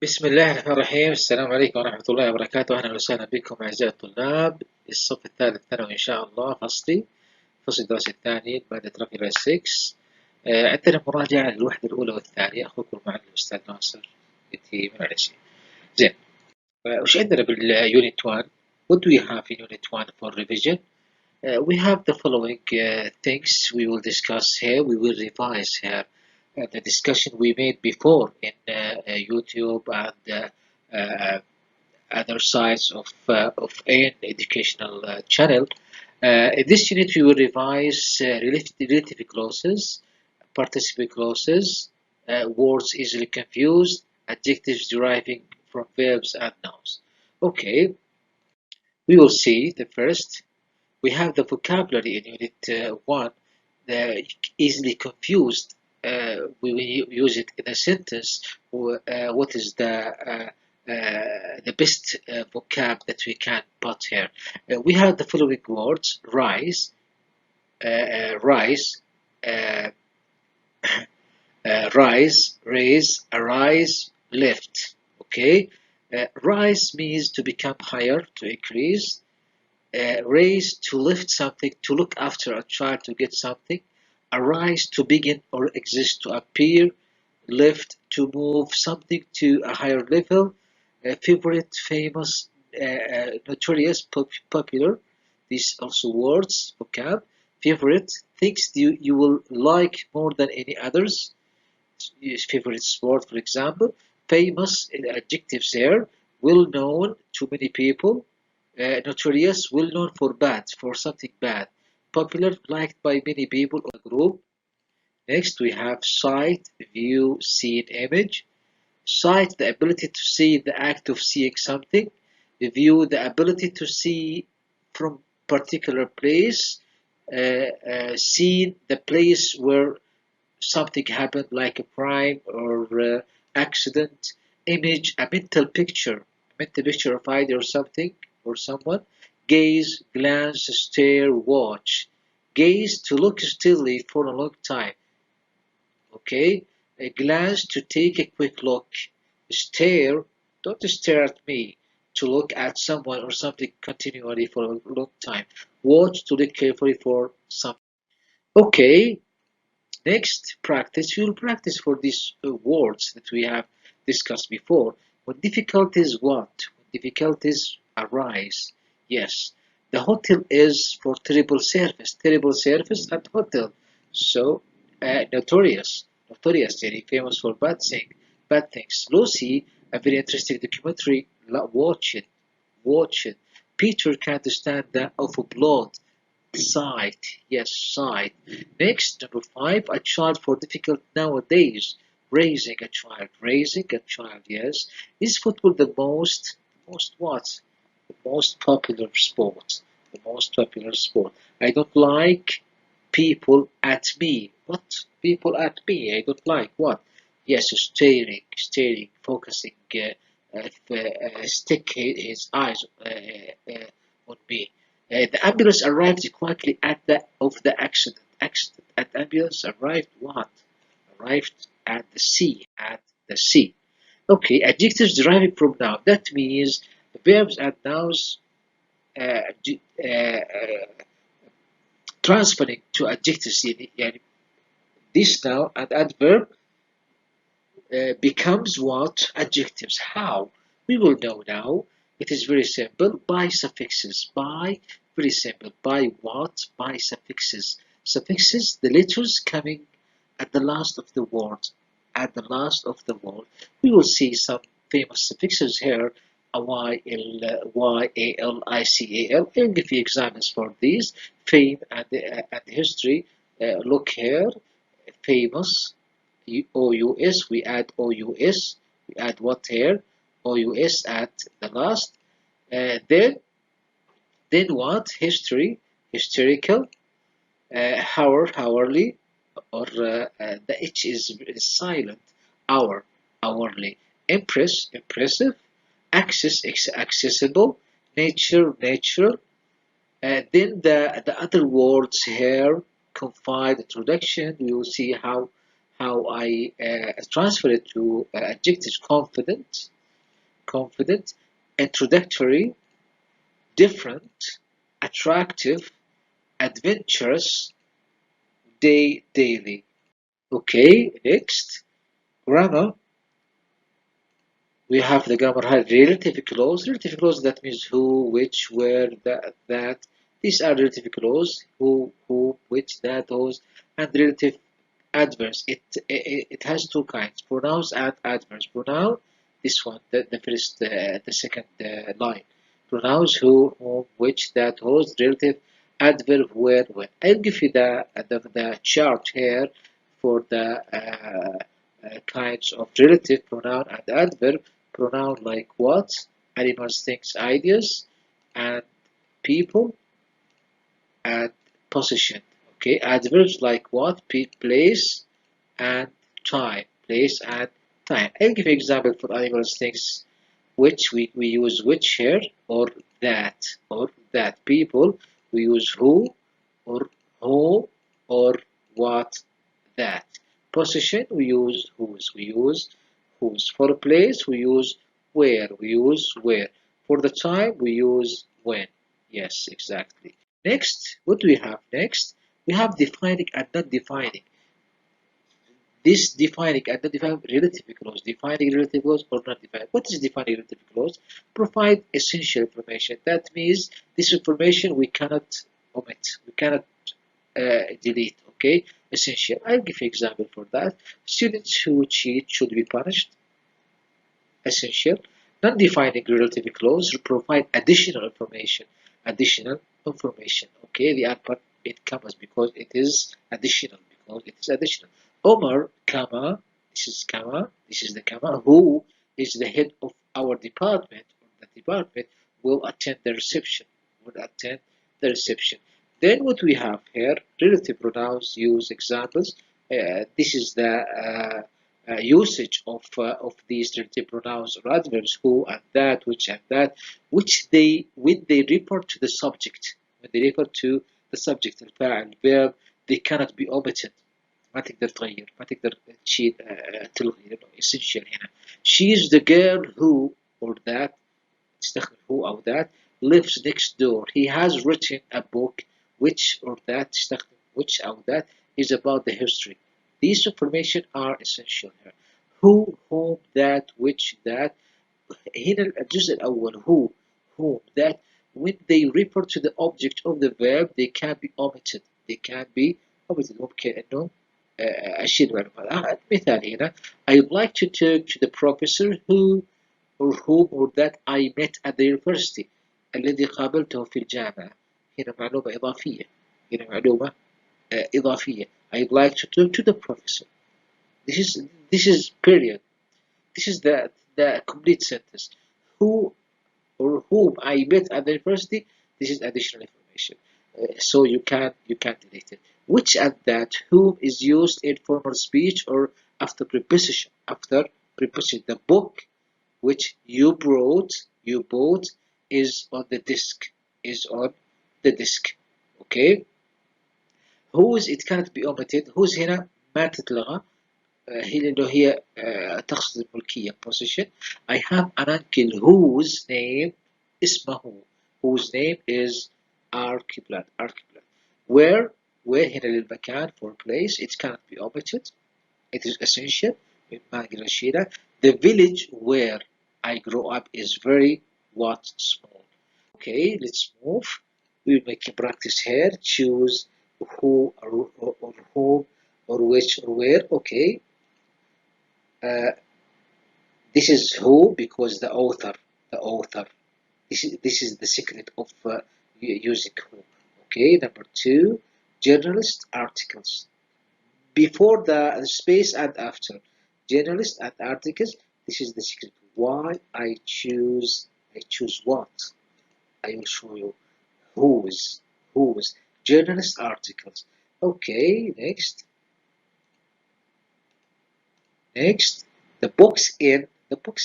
بسم الله الرحمن الرحيم. السلام عليكم ورحمة الله وبركاته. أهلا وسهلا بكم أعزائي الطلاب الصف الثالث ثانوي إن شاء الله. فصل الدراسي الثاني مادة رقم 6. عندنا مراجعة للوحدة الأولى والثانية. أخوكم المعلم الأستاذ ناصر من العشي. زين، وش عندنا باليونت 1؟ What do we have in unit 1 for revision? We have the following things we will discuss here. We will revise here the discussion we made before in YouTube and other sites of an educational channel. In this unit, we will revise relative clauses, participle clauses, words easily confused, adjectives deriving from verbs and nouns. Okay, we will see the first. We have the vocabulary in unit 1, the easily confused. We will use it in a sentence. What is the best vocab that we can put here? We have the following words: rise, rise, rise, raise, arise, lift. Okay, rise means to become higher, to increase. Raise, to lift something, to look after a child, to get something. Arise, to begin or exist, to appear. Lift, to move something to a higher level. Favorite, famous, notorious, popular. These also words, vocab. Favorite, things you will like more than any others. Favorite sport, for example. Famous, adjectives there. Well known to many people. Notorious, well known for bad, for something bad. Popular, liked by many people or group. Next, we have sight, view, seen, image. Sight, the ability to see, the act of seeing something. View, the ability to see from particular place. Seen, the place where something happened, like a crime or accident. Image, a mental picture of either something or someone. Gaze, glance, stare, watch. Gaze, to look steadily for a long time. Okay, a glance, to take a quick look. Stare, don't stare at me. To look at someone or something continually for a long time. Watch, to look carefully for something. Okay, next practice. We will practice for these words that we have discussed before. When difficulties what? When difficulties arise. Yes, the hotel is for terrible service and hotel. So notorious, very famous for bad things. Lucy, a very interesting documentary. Watch it. Peter can't stand the awful blood. Sight, yes, sight. Next, number 5, a child for difficult nowadays. Raising a child, yes. Is football the most what? The most popular sport. The most popular sport. I don't like people at me. What? People at me? I don't like what? Yes, staring, focusing, stick his eyes on me. The ambulance arrived quickly at the accident. At the ambulance arrived what? Arrived at the sea. At the sea. Okay, adjectives deriving from noun. That means verbs and nouns uh, transferring to adjectives. يعني this noun and adverb becomes what? Adjectives. How? We will know now. It is very simple. By suffixes. By, very simple. By what? By suffixes. Suffixes, the letters coming at the last of the word. At the last of the word. We will see some famous suffixes here. Y-L-I-C-A-L. I'll give you examples for these. Fame and history. Look here. Famous. OUS, we add OUS, we add what here? OUS at the last. Then what? History, historical, hourly, or the H is silent. Hourly. Impressive. Accessible. Nature, natural. Then the other words here, confide, introduction. We will see how how I transfer it to adjectives: confident, introductory, different, attractive, adventurous, daily. Okay, next, grammar. We have the grammar has relative clause. Relative clause, that means who, which, where, that. These are relative clause: who, which, that, those. And relative adverbs. It has two kinds: pronouns and adverbs. Pronoun, this one, the second line. Pronouns: who, whom, which, that, whose. Relative adverb: where, when. I'll give you the chart here for the kinds of relative pronoun and adverb. Pronoun like what, animals, things, ideas, and people, and position. Okay, adverbs like what, place, and time. Place and time. I'll give you example for animals, things, which we use which here, or that, people, we use who, or whom, or what, that. Position, we use whose. For place, we use where, For the time, we use when. Yes, exactly. Next, what do we have next? We have defining and not defining. This defining and not defining relative clause. Defining relative clause or not defining. What is defining relative clause? Provide essential information. That means this information we cannot omit. We cannot delete. Okay, essential. I'll give you example for that. Students who cheat should be punished. Essential. Non-defining relative clause provide additional information. Okay, the upper it comes because it is additional. Omar, comma, this is the comma, who is the head of our department, will attend the reception. Then what we have here, relative pronouns use examples. This is the usage of these relative pronouns or adverbs: who and that, which and that, when they refer to the subject. الفاعل, verb, they cannot be omitted. ما تقدر تغير، ما تقدر تشيل تلغي، لأنه essential هنا. She is the girl who, or that، تستخدم who أو that، lives next door. He has written a book which, or that، تستخدم which أو that، is about the history. These information are essential here. Who, whom, that, which, that. هنا الجزء الأول who, whom, that. When they refer to the object of the verb, they can be omitted. ممكن إنه أشيل معلومات. مثال هنا: I'd like to talk to the professor who, or whom, or that I met at the university. الذي قابلته في الجامعة. هنا معلومة إضافية. I'd like to talk to the professor. This is period. This is the complete sentence. Who or whom I met at the university. This is additional information. So you can delete it. Which and that, whom is used in formal speech or after preposition. The book which you bought is on the disk. Okay. Whose, it cannot be omitted. Whose هنا ما تتلغى. هي تقصد الملكية position. I have an uncle whose name اسمه, whose name is Archibald. Where هنا للمكان, for place, it cannot be omitted. It is essential. The village where I grew up is very small. Okay, let's move. We will make a practice here. Choose who or whom or which or where. Okay. This is who because the author. This is the secret of using who. Okay, number 2, journalist articles. Before the space and after. Journalist and articles. This is the secret. Why I choose what? I will show you. Whose. Journalist articles. Okay, next. The box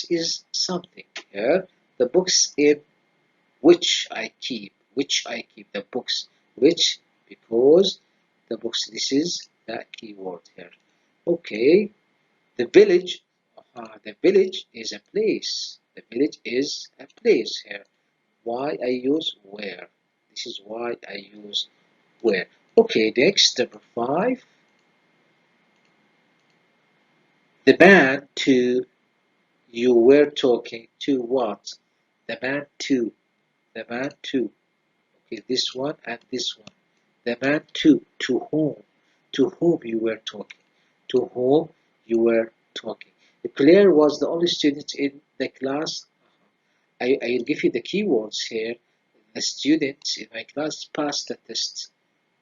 is something here. The box in which I keep. The books. Which, because the books, this is the keyword here. Okay, the village. The village is a place. The village is a place here. Why I use where? This is why I use where. Okay, next, number 5. The man to you were talking to what? The man to. The man to. Okay, this one and this one. The man to whom? To whom you were talking. To whom you were talking. Claire was the only student in the class. I'll give you the keywords here. The students in my class passed the test.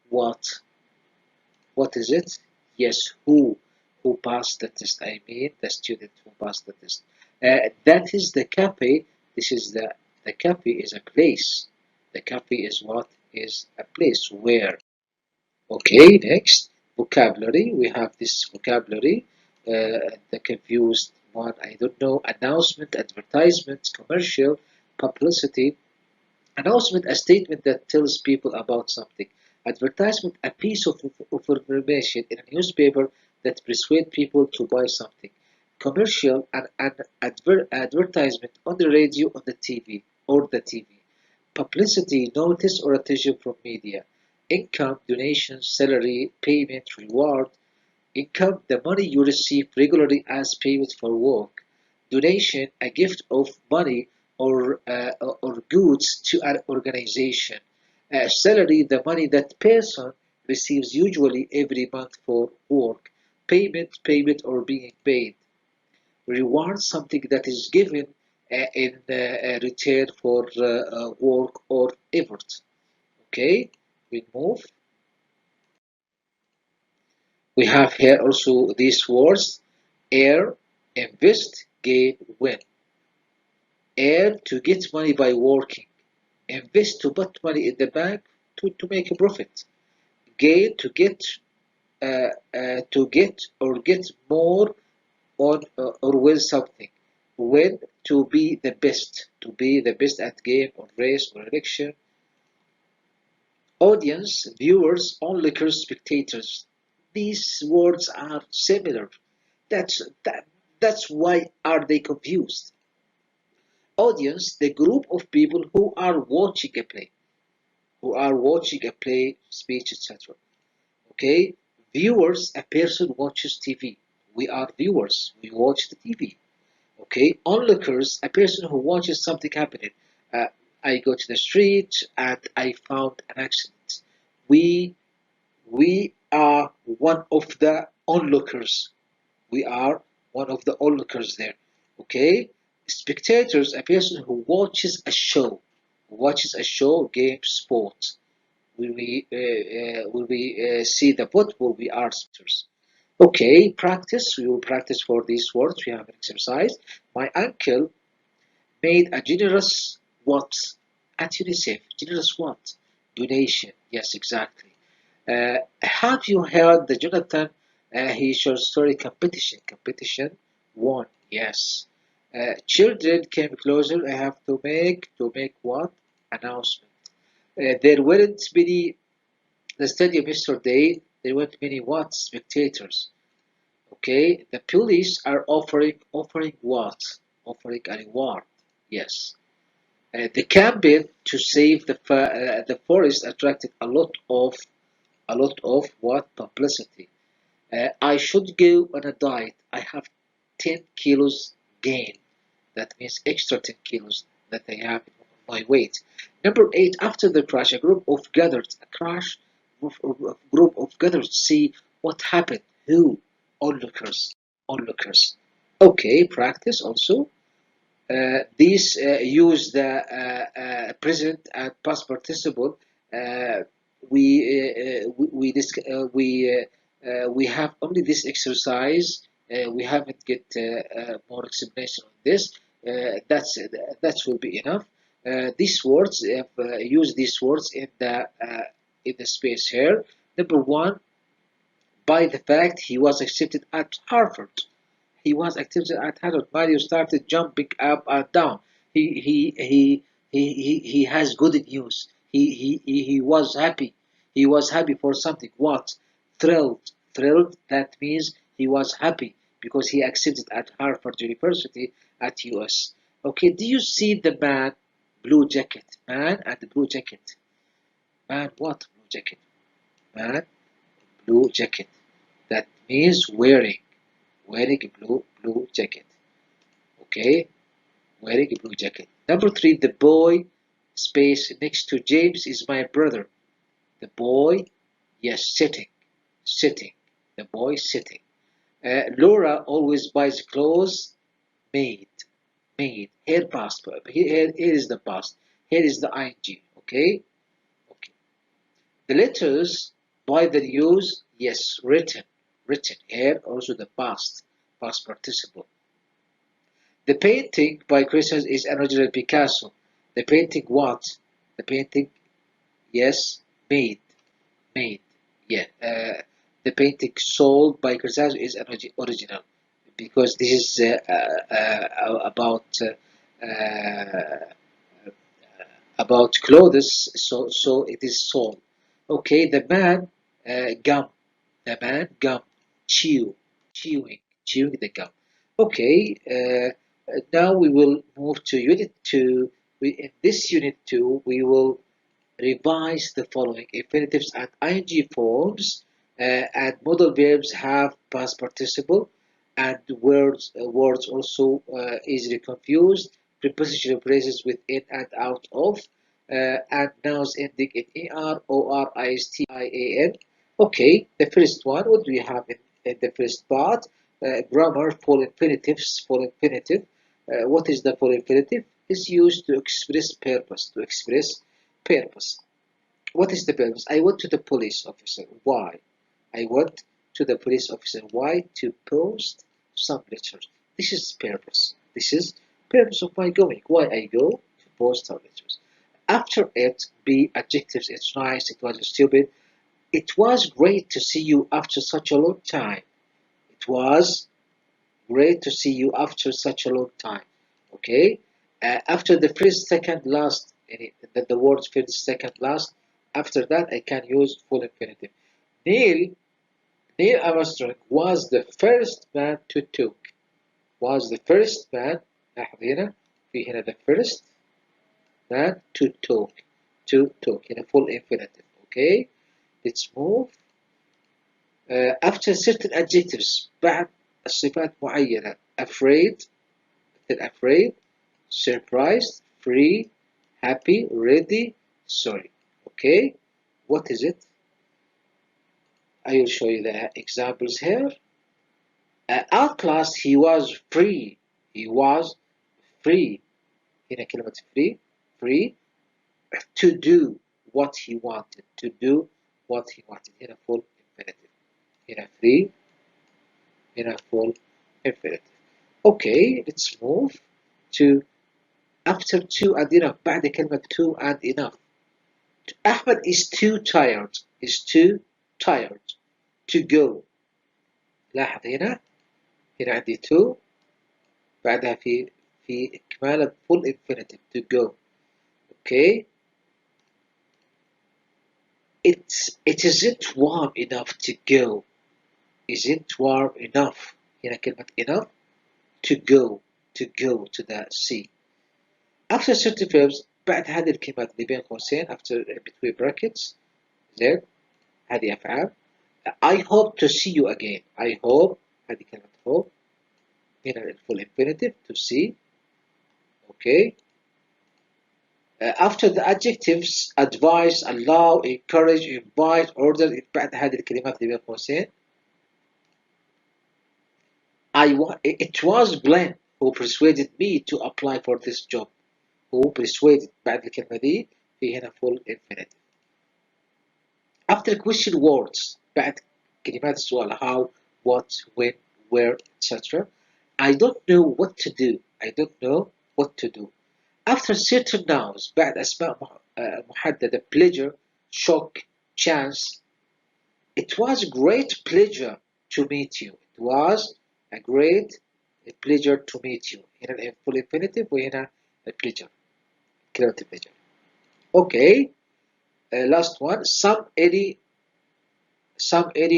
What? What is it? Yes, who? Who passed the test? I mean the student who passed the test. That is the cafe. This is the cafe is a place. The cafe is what? Is a place. Where? Okay, next. Vocabulary. We have this vocabulary. The confused one, I don't know. Announcement, advertisement, commercial, publicity. Announcement, a statement that tells people about something. Advertisement, a piece of information in a newspaper that persuades people to buy something. Commercial, an advertisement on the radio, on the TV, or the TV. Publicity, notice or attention from media. Income, donation, salary, payment, reward. Income, the money you receive regularly as payment for work. Donation, a gift of money or goods to an organization. Salary, the money that person receives usually every month for work. Payment or being paid. Reward, something that is given in return for work or effort. Okay, we move. We have here also these words: earn, invest, gain, win. Earn, to get money by working. Invest, to put money in the bank to make a profit. Gain, to get or get more on or with something. Win, to be the best. To be the best at game or race or election. Audience, viewers, onlookers, spectators. These words are similar. That's that. That's why are they confused? Audience, the group of people who are watching a play, speech, etc. Okay. Viewers, a person watches TV. We are viewers. We watch the TV. Okay. Onlookers, a person who watches something happening. Uh, I go to the street and I found an accident. We we are one of the onlookers. We are one of the onlookers there. Okay? Spectators, a person who watches a show. Game, sport. Will we see the football? We are spectators. Okay, practice. We will practice for these words. We have an exercise. My uncle made a generous what? At UNICEF. Generous what? Donation. Yes, exactly. Have you heard the Jonathan he short story competition? Competition won. Yes. Children came closer. I have to make what? Announcement. There weren't many the stadium yesterday. There weren't many what? Spectators. Okay. The police are offering what? Offering a reward. Yes. The campaign to save the forest attracted a lot of what? Publicity. I should go on a diet. I have 10 kilos gain. That means extra 10 kilos that I have in my weight. Number 8, after the crash, a group of gathered to see what happened. Who? Onlookers. Onlookers. Okay, practice also. These use the present and past participle. Uh, we have only this exercise. We haven't get more explanation on this. That will be enough. These words use these words in the space here. Number 1, by the fact he was accepted at Harvard. He was accepted at Harvard. Mario started jumping up and down. He has good news. He was happy. He was happy for something. What? Thrilled. Thrilled. That means He was happy because he accepted at Harvard University at US. Okay, do you see the man blue jacket? Man and the blue jacket. Man what blue jacket? Man blue jacket. That means wearing a blue jacket. Okay, wearing a blue jacket. Number three, the boy space next to James is my brother. The boy, yes, sitting. The boy sitting. Laura always buys clothes made, made. Here past. Here is the past. Here is the ing. Okay, okay. The letters by the news, yes, written. Here also the past participle. The painting by Christians is an original Picasso. The painting what? The painting, yes, made. Yeah. The painting sold by Christians is an original because this is about clothes. So it is sold. Okay. The man gum. The man gum. Chewing the gum. Okay. Now we will move to Unit 2. In this Unit 2, we will revise the following. Infinitives and ing forms and modal verbs have past participle and words also easily confused. Prepositional phrases with in and out of and nouns ending in er, or, ist, ian. Okay, the first one, what do we have in the first part? Grammar, full infinitives, full infinitive. What is the full infinitive? Is used to express purpose, purpose. What is the purpose? I went to the police officer. Why? I went to the police officer. Why? To post some letters. This is purpose. This is purpose of my going. Why I go? To post some letters. After it, be adjectives. It's nice. It was stupid. It was great to see you after such a long time. It was great to see you after such a long time. Okay? After the first, second, last, the words first, second, last, after that I can use full infinitive. Neil Armstrong was the first man to talk. Was the first man, لاحظ هنا في هنا the first man to talk. To talk in a full infinitive. Okay? Let's move. After certain adjectives بعد الصفات معينة afraid, surprised, free, happy, ready, sorry. Okay, what is it? I will show you the examples here. At last he was free. He was free. هنا كلمة free to do what he wanted. To do what he wanted. هنا full infinitive. هنا free. هنا full infinitive. Okay, let's move to after two and enough. بعد كلمة two and enough. Ahmed is too tired. Is too tired to go. لاحظ هنا عندي to بعدها في إكمال full infinitive to go. Okay. It isn't warm enough to go. Isn't warm enough. هنا كلمة enough to go to the sea. After certain verbs بعد هذه الكلمات اللي بين قوسين after between brackets زين هذه أفعال. I hope to see you again. I hope هذه كلمة hope هنا full infinitive to see. Okay. After the adjectives advise, allow, encourage, invite, order بعد هذه الكلمات اللي بين قوسين. It was Glenn who persuaded me to apply for this job. Who persuaded بعد الكلمة دي في هنا full infinitive. After question words بعد كلمات السؤال how, what, when, where, etc. I don't know what to do. I don't know what to do. After certain nouns بعد أسماء محددة pleasure, shock, chance. It was a great pleasure to meet you. It was a great pleasure to meet you. هنا full infinitive وهنا pleasure. Creative pleasure. Okay. Last one. Some, any,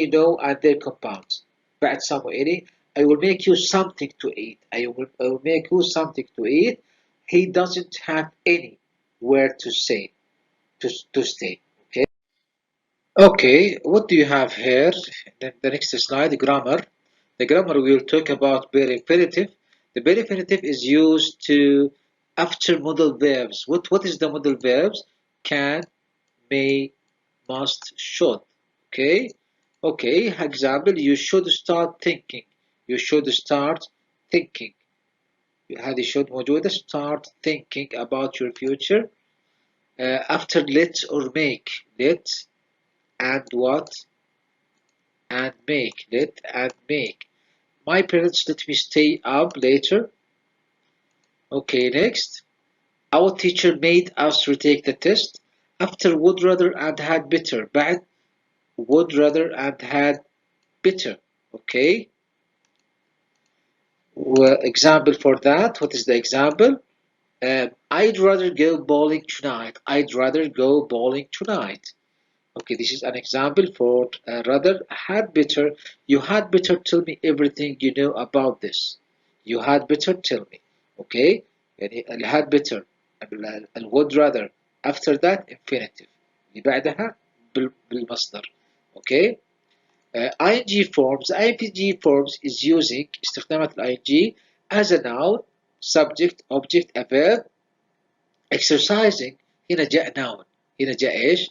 no, and their compounds. بعد some any. I will make you something to eat. I will make you something to eat. He doesn't have anywhere to to stay. Okay. Okay. What do you have here? The next slide. Grammar. The grammar we will talk about bare infinitive. The bare infinitive is used to after modal verbs. What is the modal verbs? Can, may, must, should. Okay. Okay. Example. You should start thinking. You should start thinking. هذه should موجودة. Start thinking about your future. After let or make. Let and what? And make. Let and make. My parents let me stay up later. Okay, next. Our teacher made us retake the test. After would rather and had better. بعد would rather and had better. Okay. Example for that. What is the example? I'd rather go bowling tonight. I'd rather go bowling tonight. Okay, this is an example for rather had better. You had better tell me everything you know about this. You had better tell me. Okay, يعني had better. would rather. After that infinitive. اللي بعدها بالمصدر. Okay. ing forms. ing forms is using استخدامات ing as a noun, subject, object, a verb. exercising. هنا جاء noun. هنا جاء ايش؟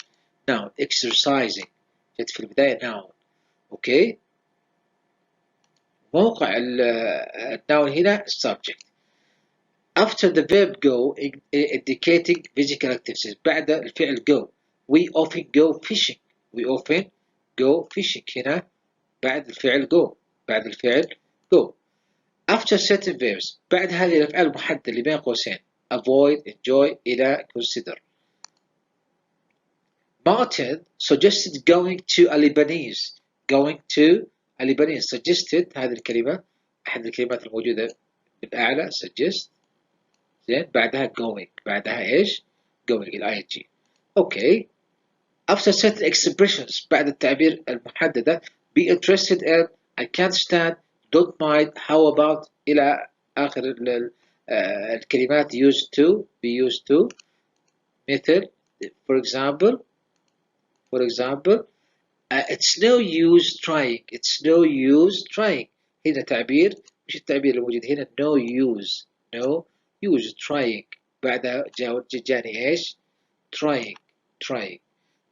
noun. exercising. جت في البداية noun. اوكي. موقع الnoun هنا subject. After the verb go indicating physical activities. بعد الفعل go. We often go fishing. We often go fishing. هنا بعد الفعل go. بعد الفعل go. After certain verbs. بعد هذه الأفعال المحددة اللي بين قوسين. Avoid, enjoy, إلى consider. Martin suggested going to a Lebanese. Going to a Lebanese. Suggested هذه الكلمة أحد الكلمات الموجودة بالأعلى. Suggest. زين بعدها going. بعدها إيش؟ going ing. Okay. After certain expressions. بعد التعبير المحددة. Be interested in. I can't stand. Don't mind. How about. إلى آخر الكلمات used to. Be used to. مثل. For example, it's no use trying. It's no use trying. هنا تعبير مش التعبير الموجود هنا no use trying. بعدها جاني ايش؟ trying.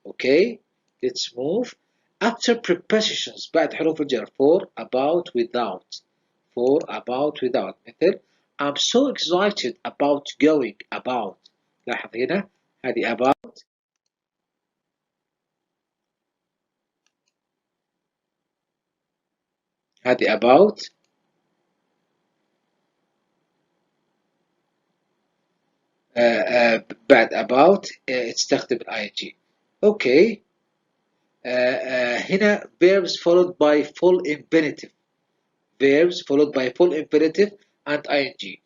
Okay. Let's move. After prepositions بعد حروف الجر for, about, without. مثل I'm so excited about going. About. لاحظ هنا هذه about. هذه about. بعد about تستخدم ing. Okay. هنا verbs followed by full infinitive. Verbs followed by full infinitive and ing.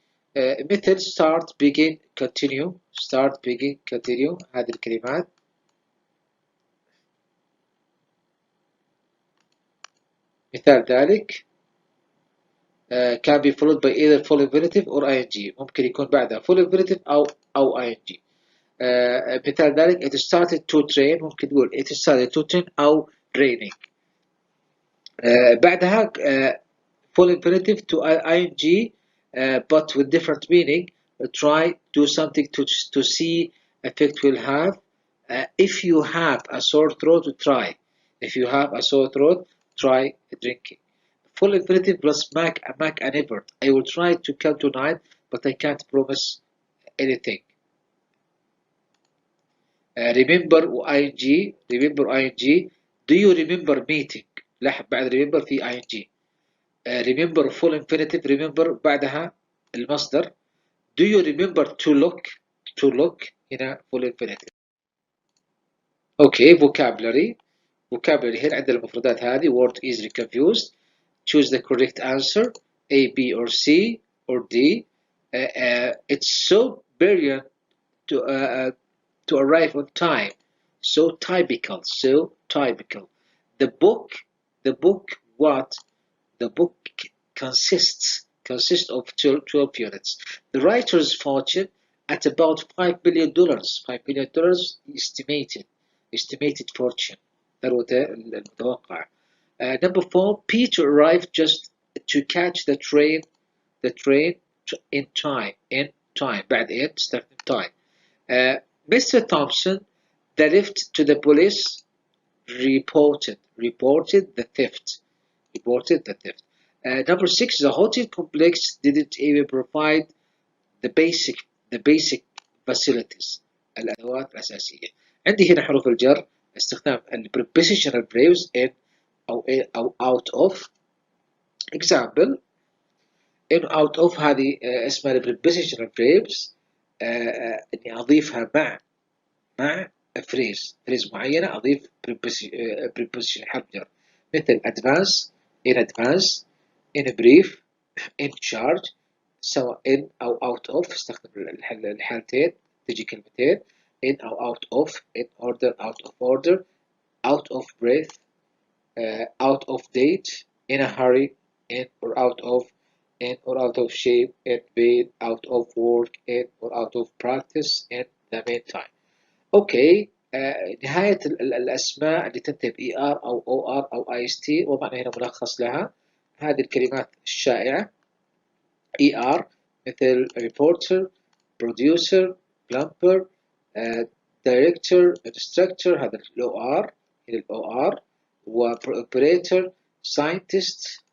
مثل start, begin, continue. Start, begin, continue. هذه الكلمات. مثال ذلك can be followed by either full infinitive or ing. ممكن يكون بعدها full infinitive أو ing. مثال ذلك it started to train. ممكن تقول it started to train أو raining. بعدها full infinitive to ing but with different meaning. Try, do something to see effect will have. If you have a sore throat, try. If you have a sore throat, try drinking. Full infinitive plus make an effort. I will try to come tonight, but I can't promise anything. remember ing. Do you remember meeting. لاحظ بعد remember في ing. remember full infinitive. remember بعدها المصدر. Do you remember to look هنا full infinitive. Okay. vocabulary هنا عندنا المفردات هذه. word easily confused. Choose the correct answer. A, B, or C, or D. It's so brilliant to arrive on time. So typical. The book what The book consists of 12 units. The writer's fortune at about $5 billion. $5 billion estimated fortune. ثروته المتوقعة. Number 4, Peter arrived just to catch the train in time. بعد إيه تستخدم time. Mr. Thompson, the lift to the police, reported the theft. Number 6, the hotel complex didn't even provide the basic facilities. الأدوات الأساسية. عندي هنا حروف الجر استخدام prepositional verbs in أو out of. example in out of هذه اسمها prepositional verbs إني أضيفها مع phrase معينة أضيف preposition حرف جر مثل advance in brief in charge سواء in أو out of استخدم الحالتين تجي كلمتين in أو out of in order out of order out of breath out of date in a hurry in or out of in or out of shape in bed out of work in or out of practice in the meantime. اوكي نهاية الأسماء اللي تنتهي ب ER أو OR أو IST وضعنا هنا ملخص لها. هذه الكلمات الشائعة ER مثل reporter producer plumber director instructor هذا ال OR هنا ال OR و operator scientist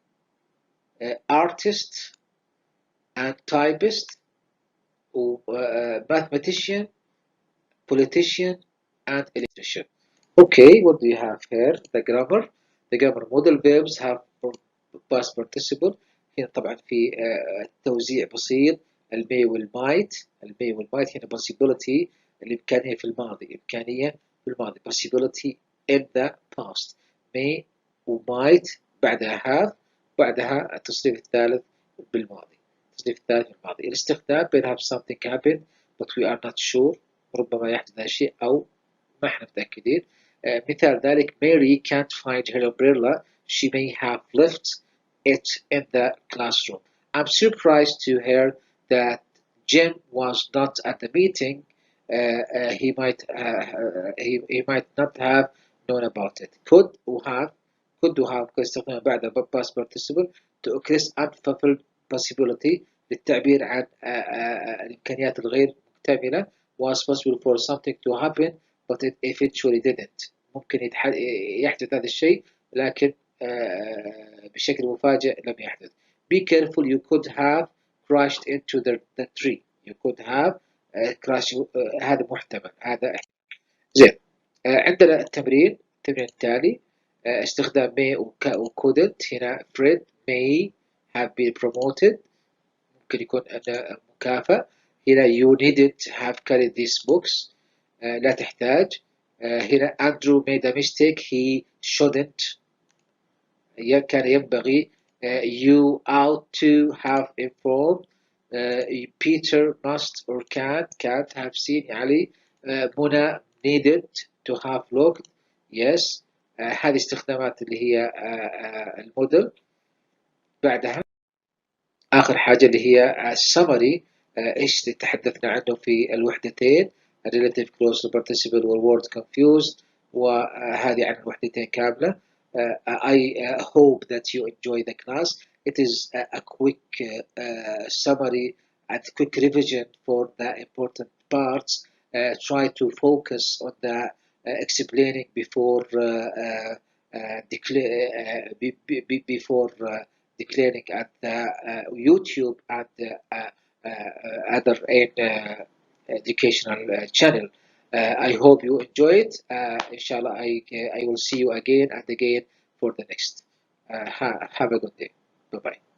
artist and typist و mathematician politician and electrician. Okay, what do you have here? The grammar. The grammar modal verbs have past participle. هنا طبعا في توزيع بسيط المي والمايت. هنا possibility الإمكانية في الماضي. possibility in the past. may وmight بعدها have بعدها التصريف الثالث بالماضي. الاستخدام بين have something happen but we are not sure. ربما يحدث هذا الشيء أو ما احنا متأكدين. مثال ذلك Mary can't find her umbrella. She may have left it in the classroom. I'm surprised to hear that Jim was not at the meeting. He might not have known about it. Could have استخدام بعد past participle to express unfulfilled possibility للتعبير عن الإمكانيات الغير مكتملة was possible for something to happen but it eventually didn't. ممكن يحدث هذا الشيء لكن بشكل مفاجئ لم يحدث. Be careful, you could have crashed into the tree. You could have crashed. هذا محتمل. هذا زين. عندنا التمرين التالي استخدام may و couldn't. هنا Fred may have been promoted. ممكن يكون أنه مكافأ. هنا you needn't have carried these books. لا تحتاج. هنا Andrew made a mistake. He shouldn't. كان ينبغي. You ought to have informed. Peter must or can't have seen. علي Mona needed to have looked. Yes. هذه استخدامات اللي هي المودل. بعدها آخر حاجة اللي هي summary. إيش تحدثنا عنه في الوحدتين relative close participle word confused وهذه عن الوحدتين كاملة. I hope that you enjoy the class. It is a quick summary and quick revision for the important parts. Try to focus on the explaining before declaring at the YouTube and other educational channel. I hope you enjoy it. Inshallah, I will see you again and again for the next. Have a good day. Bye bye.